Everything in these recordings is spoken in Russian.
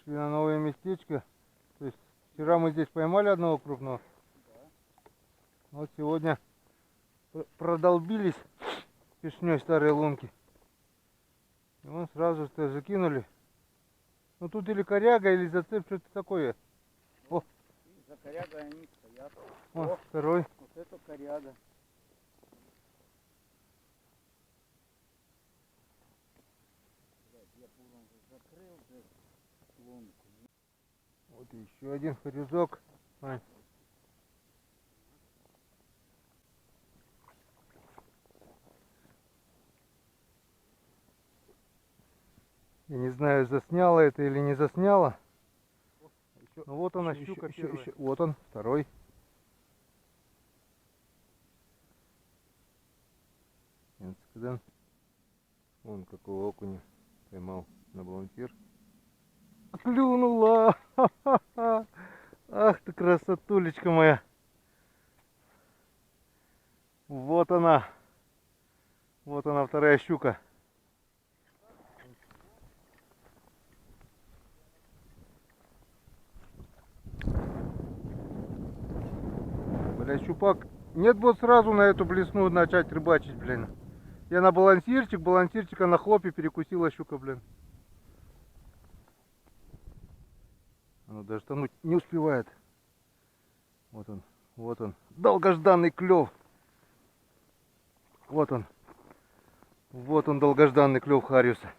Пришли на новое местечко. То есть вчера мы здесь поймали одного крупного. Вот сегодня продолбились пешней старые лунки. И вон сразу что закинули. Ну тут или коряга, или зацеп, что-то такое. О! За корягой они стоят. О, второй. Вот это коряга. Я буром закрыл лунку. Вот еще один хорюзок. Ай. Я не знаю, засняло это или не засняло. Ну вот она, щука первая. Вот он, второй. Вон какого окуня поймал на балансир. Клюнула! Ха-ха-ха! Ах ты красотулечка моя! Вот она! Вот она, вторая щука. Бля, щупак. Нет бы вот сразу на эту блесну начать рыбачить, блин. Я на балансирчика на хлопе перекусила щука, блин. Она даже тонуть не успевает. Вот он, вот он. Долгожданный клев. Вот он. Вот он, долгожданный клев хариуса.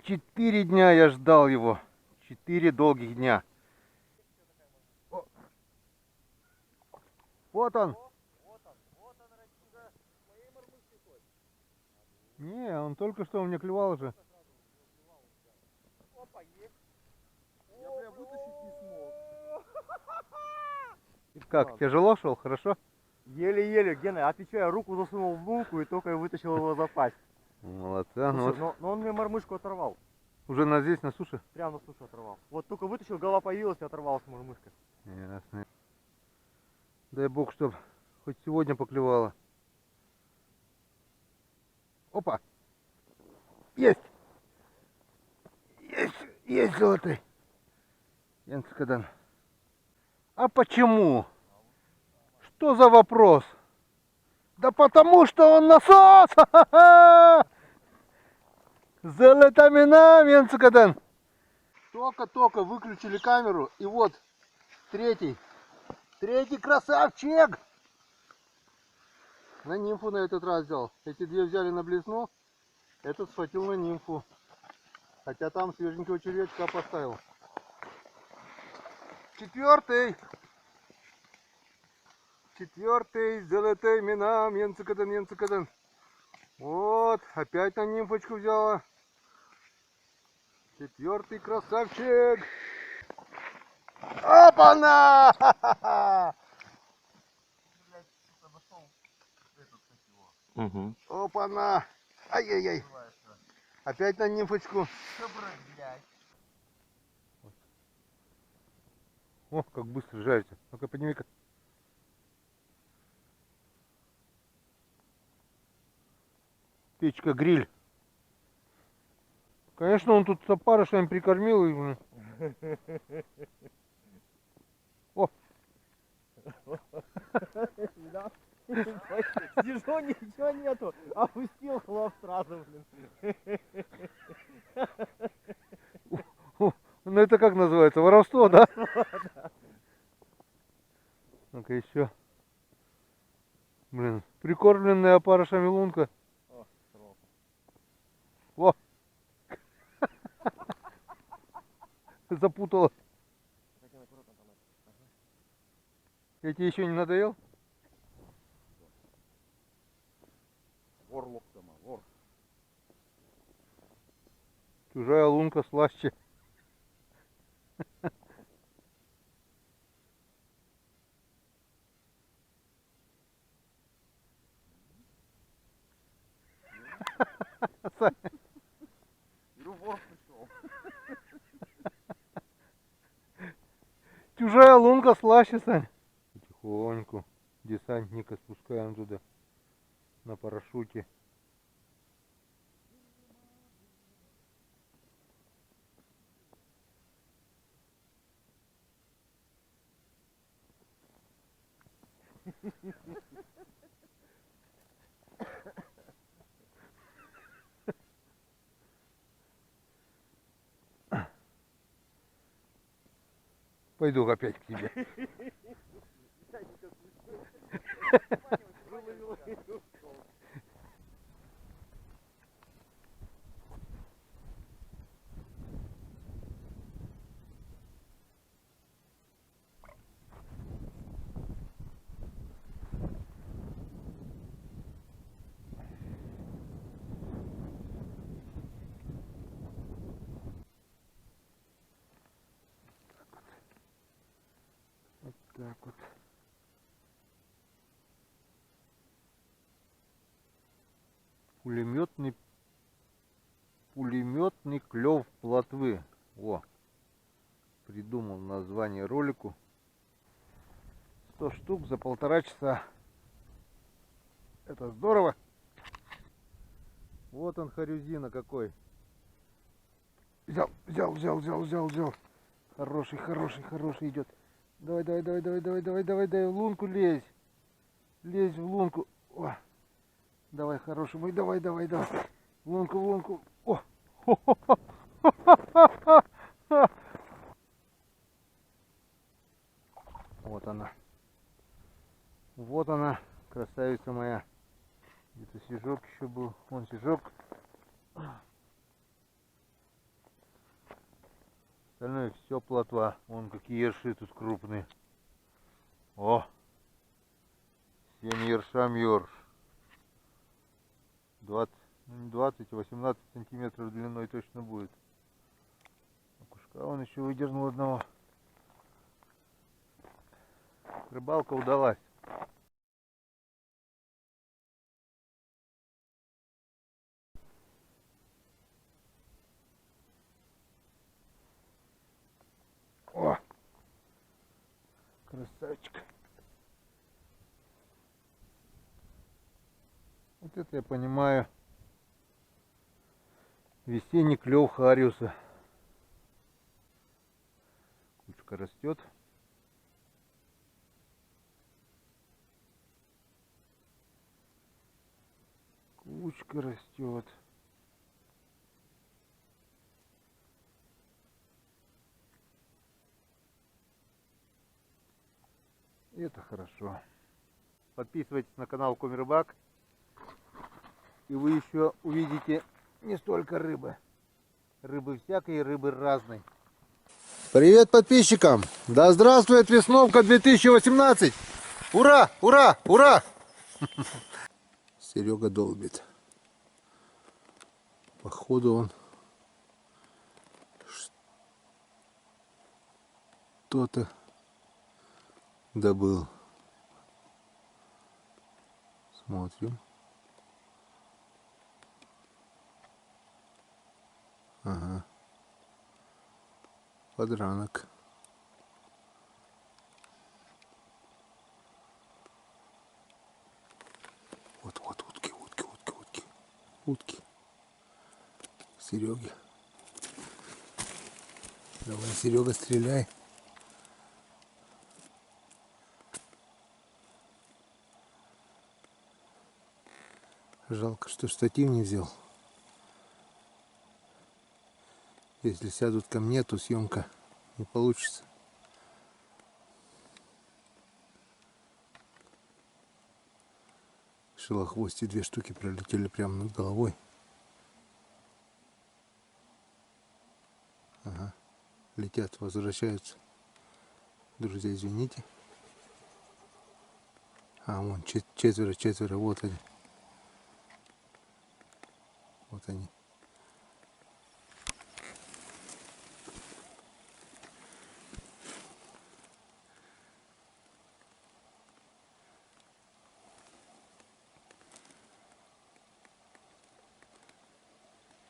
4 дня я ждал его. 4 долгих дня. О. Вот он. Не, он только что у меня клевал уже. Опа, есть. Я прям вытащить не смог. Как, тяжело шел, хорошо? Еле-еле, Гена, отвечаю, руку засунул в лунку и только вытащил его за пасть. Молодца. Ну Слушай, вот но он мне мормышку оторвал. уже здесь, на суше? Прямо на сушу оторвал. Вот только вытащил, голова появилась и оторвалась мормышка. Ясно. Дай бог, чтоб хоть сегодня поклевало. Опа! Есть! Есть золотой! Янцкадан. А почему? Что за вопрос? Да потому что он насос! Золотоминам, Янцкадан! Только-только выключили камеру, и вот третий красавчик! На нимфу на этот раз взял. Эти две взяли на блесну, этот схватил на нимфу. Хотя там свеженького червячка поставил. Четвертый золотой минам, Янцкадан. Вот, опять на нимфочку взяла. Четвертый красавчик. Опа-на! Угу. Опа-на! Ай-яй-яй! Опять на нимфочку. О, как быстро жарится. Ну-ка, подними-ка. Печка-гриль. Конечно, он тут с опарышами прикормил. И... О! Сижу, ничего нету. Опустил хлоп сразу, блин. Ну это как называется? Воровство, да? Ну-ка еще. Блин, прикормленная опарышами лунка. Во! Запутала. Я тебе еще не надоел? Вор локтома, вор. Чужая лунка слаще. Вор пришел. Чужая лунка слаще, Сань. Потихоньку десантника спускаем туда на парашюте. Пойду опять к тебе. Вот так вот. Пулеметный клев плотвы. О, придумал название ролику. 100 штук за 1,5 часа. Это здорово. Вот он, харюзина какой. Взял. Хороший идет. Давай, в лунку лезь. Лезь в лунку. О, давай, хороший мой, давай. В лунку. О! Вот она, красавица моя. Где-то снежок еще был. Вон снежок. Остальное все плотва. Вон какие ерши тут крупные. О! 7 ершам ерш. 20-18 сантиметров длиной точно будет. Окушка он еще выдернул одного. Рыбалка удалась. О! Красавчик. Вот это я понимаю. Весенний клев хариуса. Кучка растет. Кучка растет. Это хорошо. Подписывайтесь на канал Коми Рыбак, и вы еще увидите не столько рыбы. Рыбы всякой, рыбы разной. Привет подписчикам! Да здравствует Весновка 2018! Ура! Ура! Ура! Серега долбит. Походу он что-то добыл. Смотрим. Ага. Подранок. Вот утки. Сереги. Давай, Серега, стреляй. Жалко, что штатив не взял. Если сядут ко мне, то съемка не получится. Шелохвости 2 штуки пролетели прямо над головой. Ага. Летят, возвращаются. Друзья, извините. А, вон четверо, вот они. Вот они.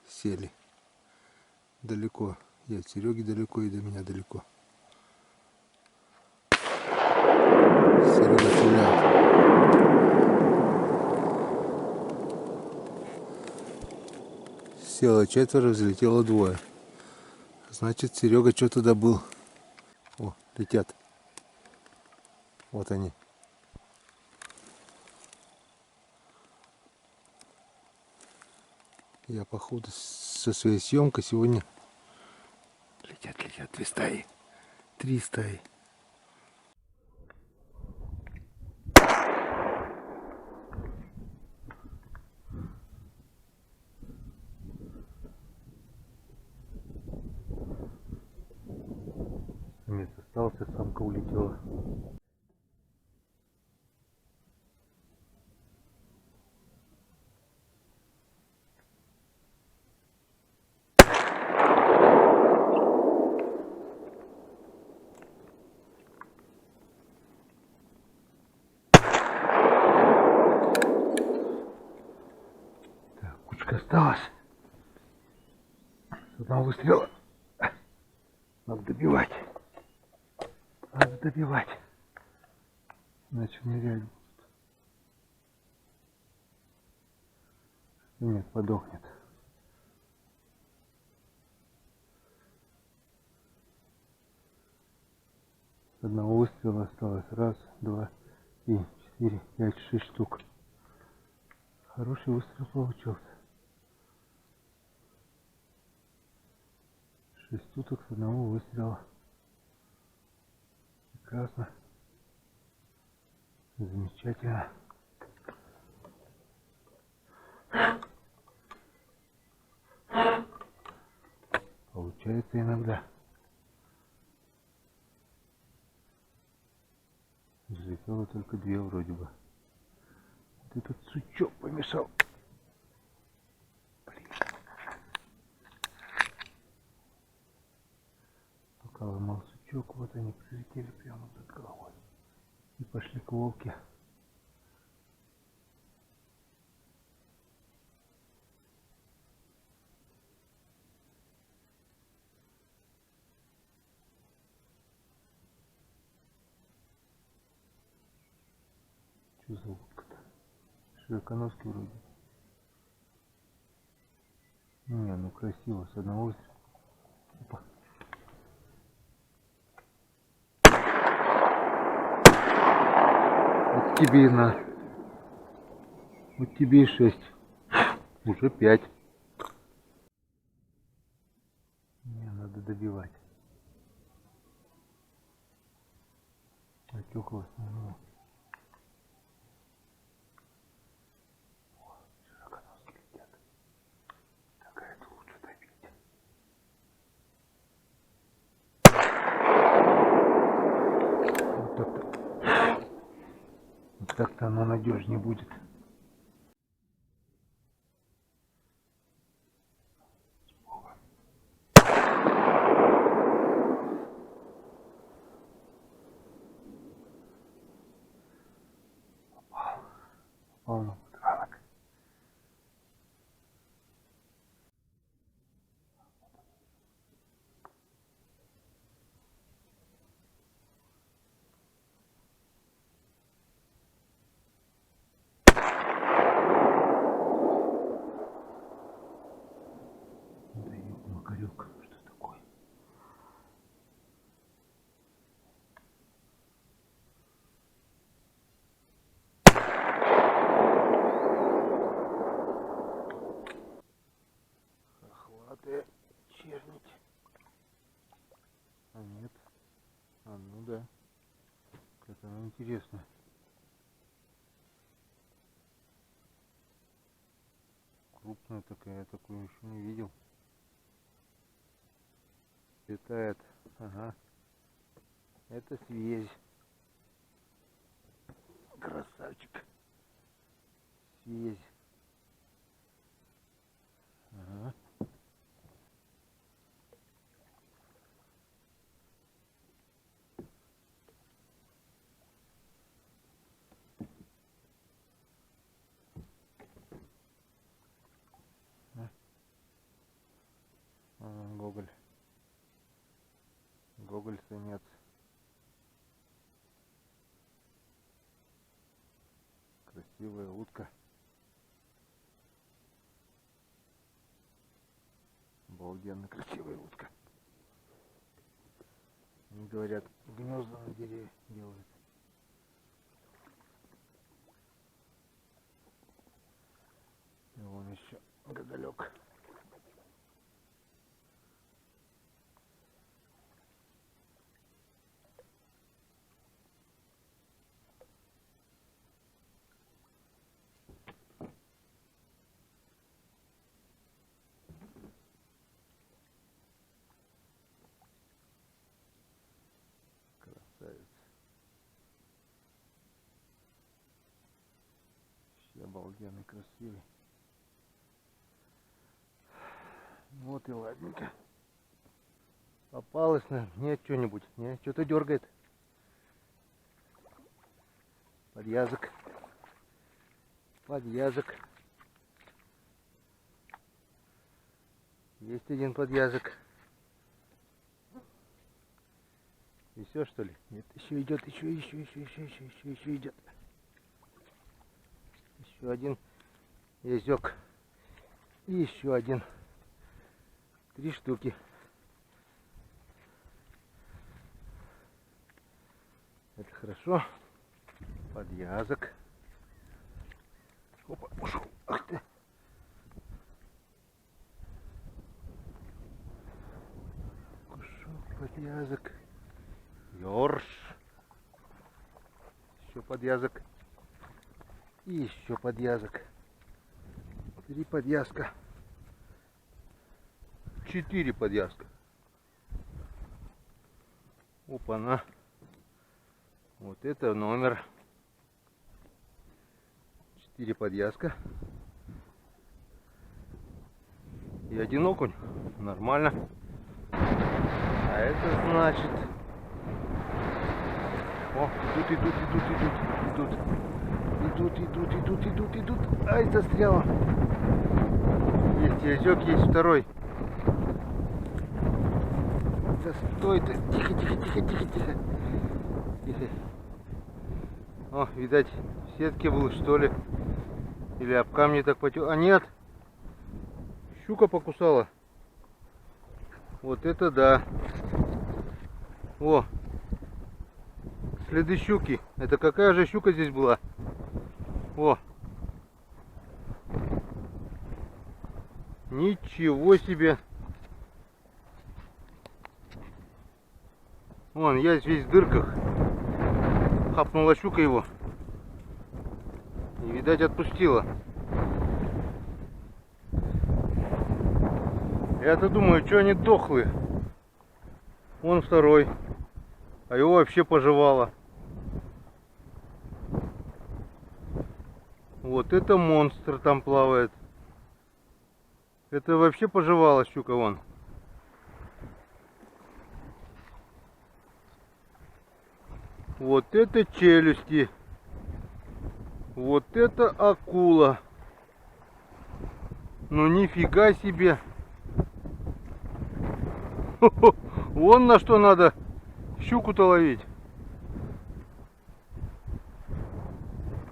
Сели. Далеко. И от Сереги далеко, и до меня далеко. Серега стреляет. Село 4, взлетело 2. Значит, Серега что-то добыл. О, летят. Вот они. Я, походу, со своей съемкой сегодня... Летят 2 стаи. 3 стаи. Самец остался, самка улетела. Так, кучка осталась. С одного выстрела. Надо добивать. Надо добивать. Иначе умерять будут. Нет, подохнет. С одного выстрела осталось. Раз, два, три, 4, 5, 6 штук. Хороший выстрел получился. 6 штук с одного выстрела. Прекрасно. Замечательно. Получается иногда. Залетело только 2 вроде бы. Вот этот сучок помешал. Блин. Пока ломал сучок, вот они прилетели прямо над головой. И пошли к волке. Что за утка-то? Широконожки вроде. Не, ну красиво, с одного выстрела. Опа. Вот тебе и на. Вот тебе и 6. Уже 5. Не, надо добивать. Отёкло основного. Широконоски летят. Такая лучше добить. Вот так-то. Вот так-то оно надежнее будет. Попал на подранок. Да ёб макарёк, что такое? Хохлатая чернить. А нет. А ну да. Как она интересная. Крупная такая, я такую еще не видел. Летает. Ага. Это связь. Красавчик. Связь. Ага. Гоголь. Гоголь самец. Красивая утка. Обалденно красивая утка. Они говорят, гнезда на дереве делают. И вон еще гоголек. Красавец. Вообще обалденный, красивый. Вот и ладненько. Попалось, наверное. Нет, что-нибудь. Нет, что-то дергает. Подъязок. Подъязок. Есть один подъязок. И все, что ли? Нет, еще идет, еще идет. Еще один язёк. И еще один. 3 штуки. Это хорошо. Подъязок. Опа, ушел. Ах ты. Кушок, подъязок. Ёрш. Еще подъязок. И еще подъязок. 3 подъязка. 4 подъязка. Опа-на. Вот это номер. 4 подъязка. И 1 окунь. Нормально. А это значит... О, идут. Ай, застряла. Есть язёк, есть второй. Да стой ты. Тихо. О, видать, в сетке был, что ли. Или об камни так потек. А нет. Щука покусала. Вот это да. О. Следы щуки. Это какая же щука здесь была? О. Ничего себе. Вон, я весь в дырках. Хапнула щука его. И, видать, отпустила. Я-то думаю, что они дохлые. Вон второй. А его вообще пожевало. Вот это монстр там плавает. Это вообще пожевала щука вон. Вот это челюсти. Вот это акула. Ну нифига себе. Вон на что надо щуку-то ловить.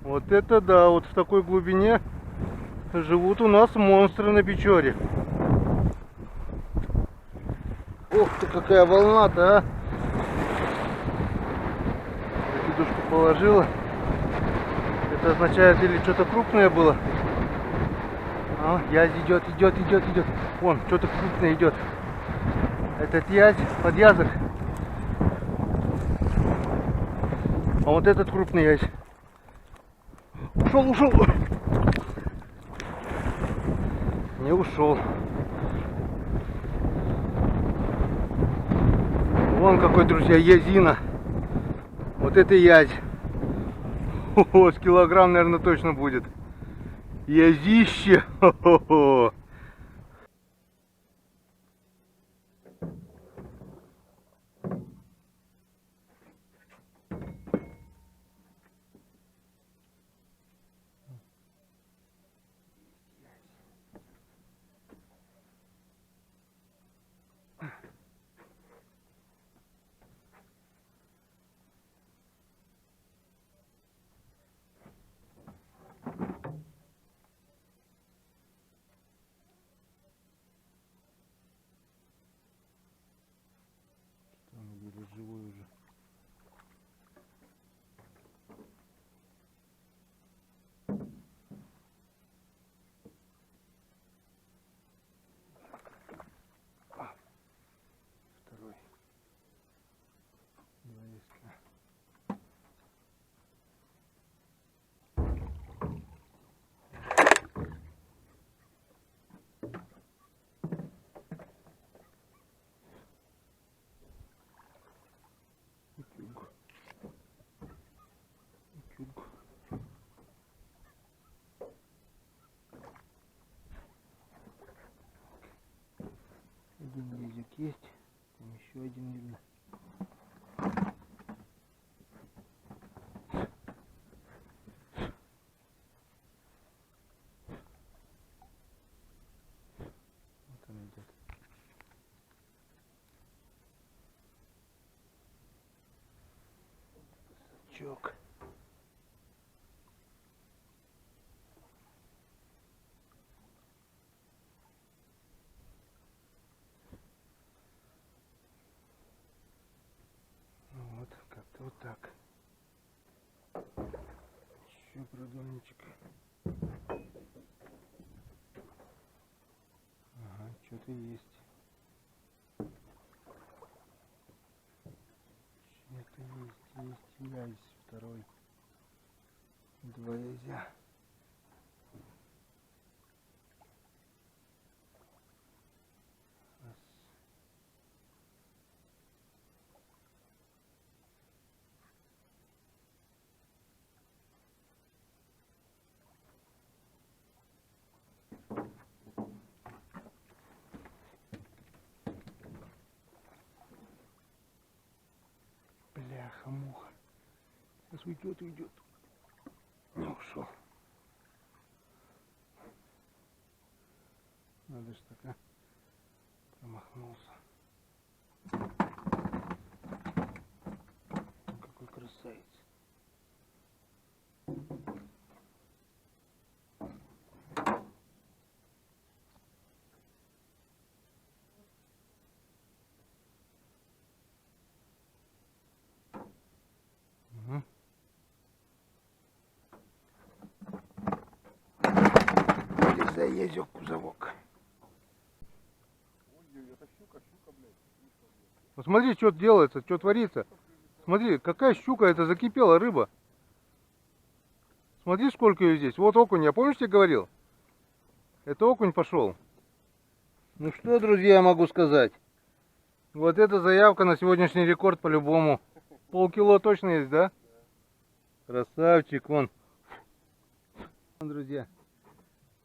Вот это да, вот в такой глубине живут у нас монстры на Печоре. Ох ты, какая волна-то, а! Дудушку положила. Это означает, или что-то крупное было. А, язь идет. Вон, что-то крупное идет. Этот язь, подъязок. А вот этот крупный язь. Ушел. Не ушел. Вон какой, друзья, язина. Вот это язь. О, с килограмм, наверное, точно будет. Язище. Хо-хо-хо. Живой уже. Второй. видно. Вот он идет. Сачок. Вот, как-то вот так. Еще продольничек. Ага, что-то есть. Что-то есть яйц второй. Два яйца. Раз. Бляха-муха. Сейчас уйдет. Не ушел. Надо ж так, промахнулся. Какой красавец. Угу. Заездил кузовок. Посмотри, что делается, что творится. Смотри, какая щука, это закипела рыба. Смотри, сколько ее здесь. Вот окунь, я помнишь, тебе говорил? Это окунь пошел. Ну что, друзья, могу сказать. Вот это заявка на сегодняшний рекорд по-любому. Полкило точно есть, да? Красавчик, вон. Друзья,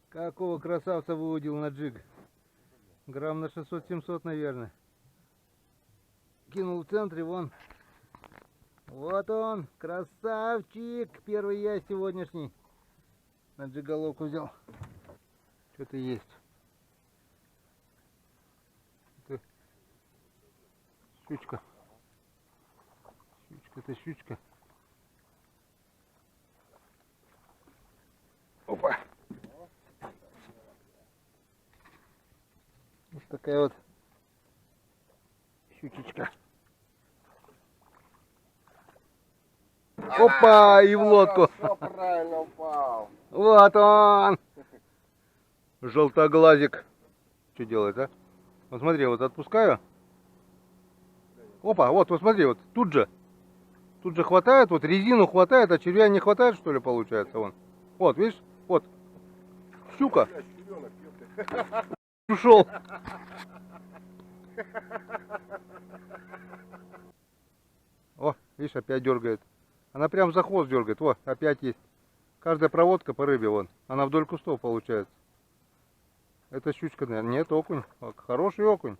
какого красавца выводил на джиг. Грамм на 600-700, наверное. Кинул в центре, вон. Вот он, красавчик. Первый я сегодняшний. На джиголовку взял. Что-то есть. Это щучка. Это щучка. Опа. Вот такая вот щучечка. Опа, и в лодку. Все правильно упал. Вот он. Желтоглазик. Что делает, а? Вот смотри, вот отпускаю. Опа, вот смотри, вот тут же хватает, вот резину хватает, а червя не хватает, что ли, получается, вон. Вот, видишь, вот. Щука. Ушел. О, видишь, опять дергает. Она прям за хвост дергает. Вот, опять есть. Каждая проводка по рыбе, вон. Она вдоль кустов получается. Это щучка, наверное. Нет, окунь. Хороший окунь.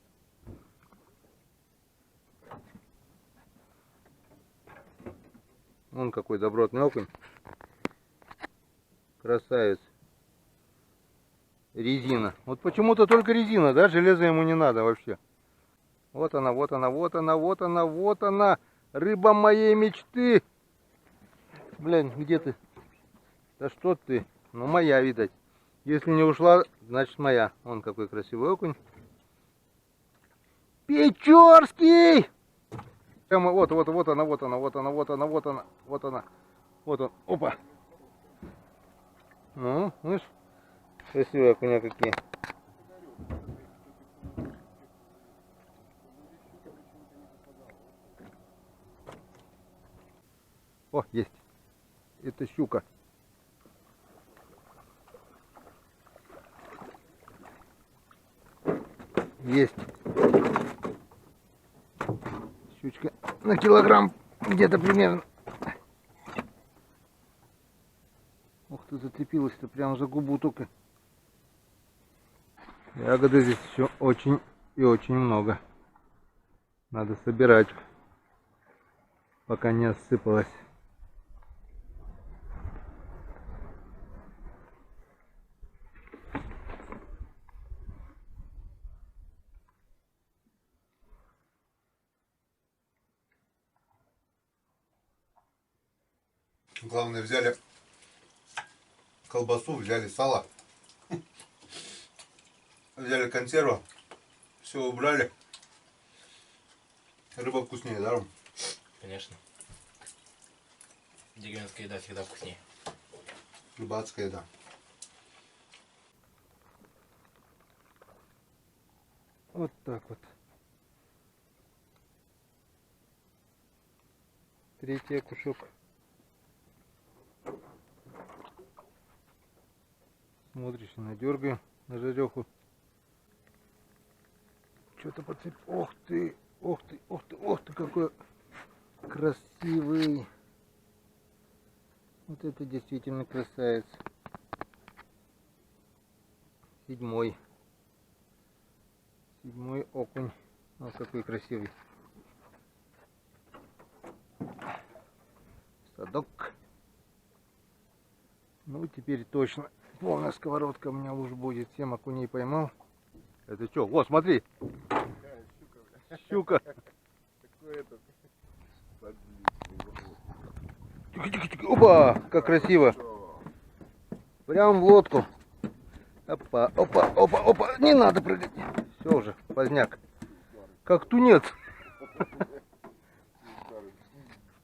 Вон какой добротный окунь. Красавец. Резина. Вот почему-то только резина, да? Железо ему не надо вообще. Вот она, вот она, вот она, вот она, вот она. Рыба моей мечты. Блин, где ты? Да что ты? Ну моя, видать. Если не ушла, значит моя. Вон какой красивый окунь. Печорский! Прямо вот она, вот она, вот она, вот она, вот она, вот она. Вот он. Опа. Ну, видишь? Красивые окуня какие. О, есть. Это щука. Есть. Щучка на килограмм где-то примерно. Ух ты, зацепилась-то прямо за губу только. Ягоды здесь еще очень и очень много. Надо собирать, пока не осыпалось. Главное, взяли колбасу, взяли сало, взяли консерву, все убрали. Рыба вкуснее, да, Ром? Конечно. Деревенская еда всегда вкуснее. Рыбацкая еда. Вот так вот. Третий окушок. Смотришь, надергаю на жареху. Что-то подцеп. Ох ты, ох ты, ох ты, ох ты, какой красивый. Вот это действительно красавец. Седьмой окунь. Вот какой красивый. Садок. Ну теперь точно полная сковородка у меня уже будет. 7 окуней поймал. Это что? Вот, смотри. Щука. Тихо-тихо-тихо. Опа, как красиво. Прям в лодку. Опа, опа, опа, опа. Не надо прыгать. Все уже, поздняк. Как тунец.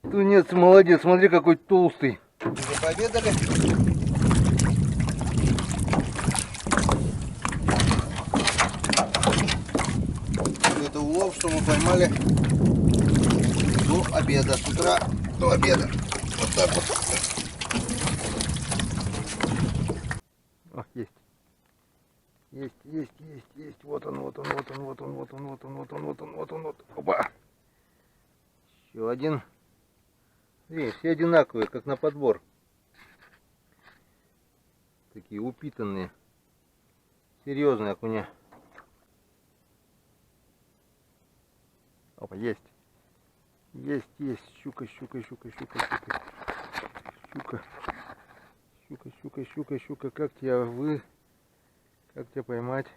Тунец молодец. Смотри, какой толстый. Уже пообедали? Это улов, что мы поймали до обеда. С утра до обеда. Вот так вот. О, есть. Есть. Вот он. Опа. Еще один. Видишь, все одинаковые, как на подбор. Такие упитанные. Серьезные окуня. Опа, есть. Есть. Щука. Как тебя поймать?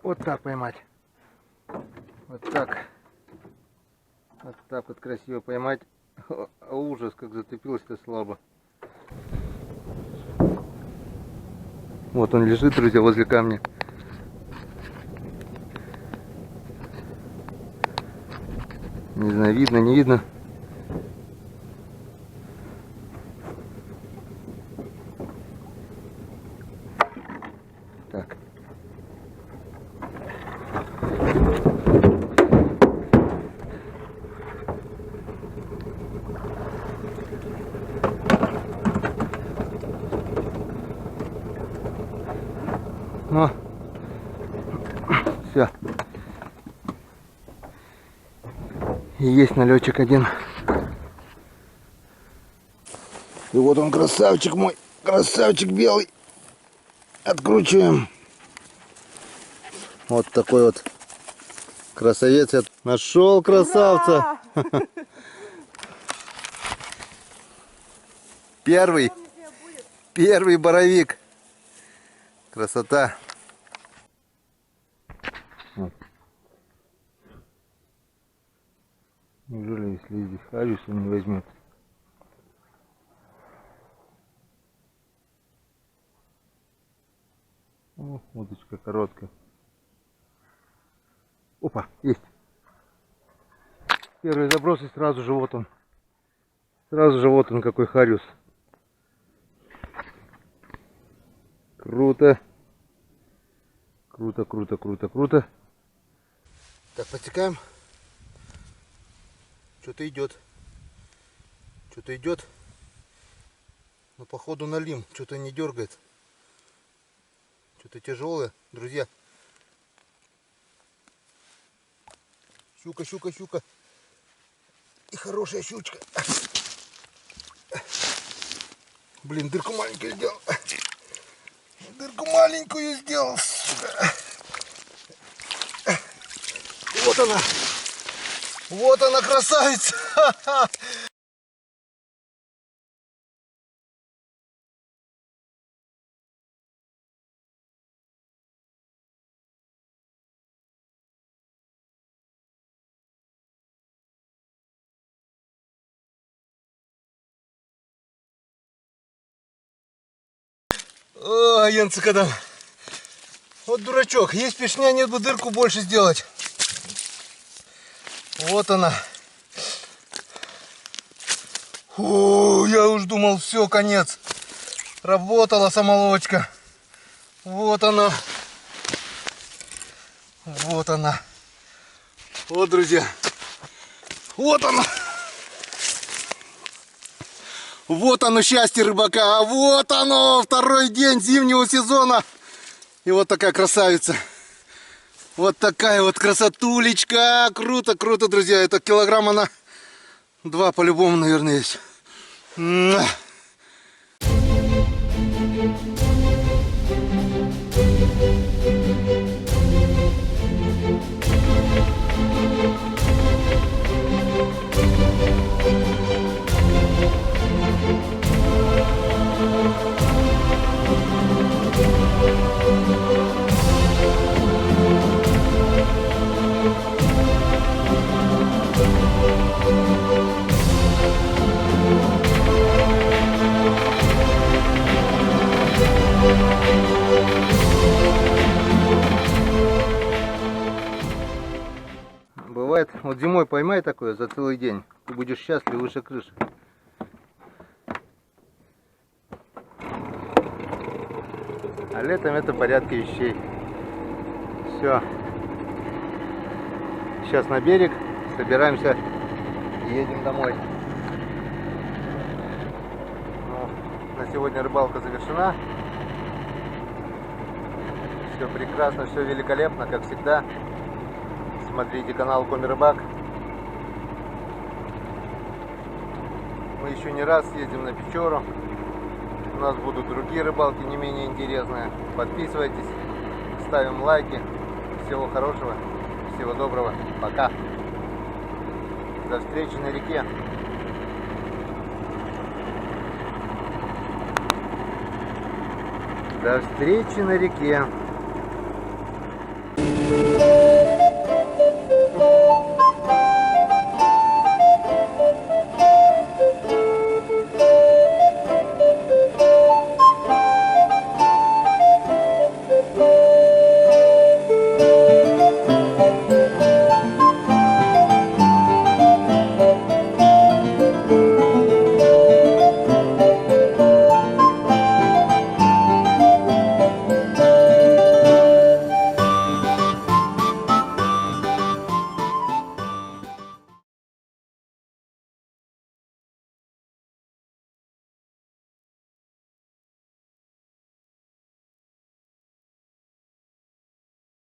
Вот так поймать. Вот так вот красиво поймать. Ужас, как зацепилось-то слабо. Вот он лежит, друзья, возле камня. Не знаю, видно, не видно. Так. Ну, все. И есть налетчик один. И вот он, красавчик мой, красавчик белый. Откручиваем. Вот такой вот красавец. Я нашел красавца. Первый боровик. Красота. Вот. Неужели, если здесь хариус он не возьмет? О, удочка короткая. Опа, есть. Первый заброс, и сразу же вот он. Какой хариус. Круто. Круто. Так, подсекаем. Что-то идет. Но походу налим. Что-то не дергает. Что-то тяжелое, друзья. Щука. И хорошая щучка. Блин, дырку маленькую сделал. Дырку маленькую сделал. Вот она. Вот она, красавица. О, Янцикадам. Вот дурачок. Есть пешня, нет бы дырку больше сделать. Вот она. Фу, я уж думал, все, конец. Работала самолочка. Вот она. Вот она. Вот, друзья. Вот она. Вот оно счастье рыбака. А вот оно, второй день зимнего сезона. И вот такая красавица. Вот такая вот красотулечка. Круто, круто, друзья. Это килограмма на 2 по-любому, наверное, есть. Бывает, вот зимой поймай такое за целый день, ты будешь счастлив выше крыши. А летом это порядки вещей. Все. Сейчас на берег, собираемся и едем домой. Ну, на сегодня рыбалка завершена. Все прекрасно, все великолепно, как всегда. Смотрите канал Коми Рыбак. Мы еще не раз съездим на Печору. У нас будут другие рыбалки не менее интересные. Подписывайтесь, ставим лайки. Всего хорошего, всего доброго. Пока. До встречи на реке. До встречи на реке.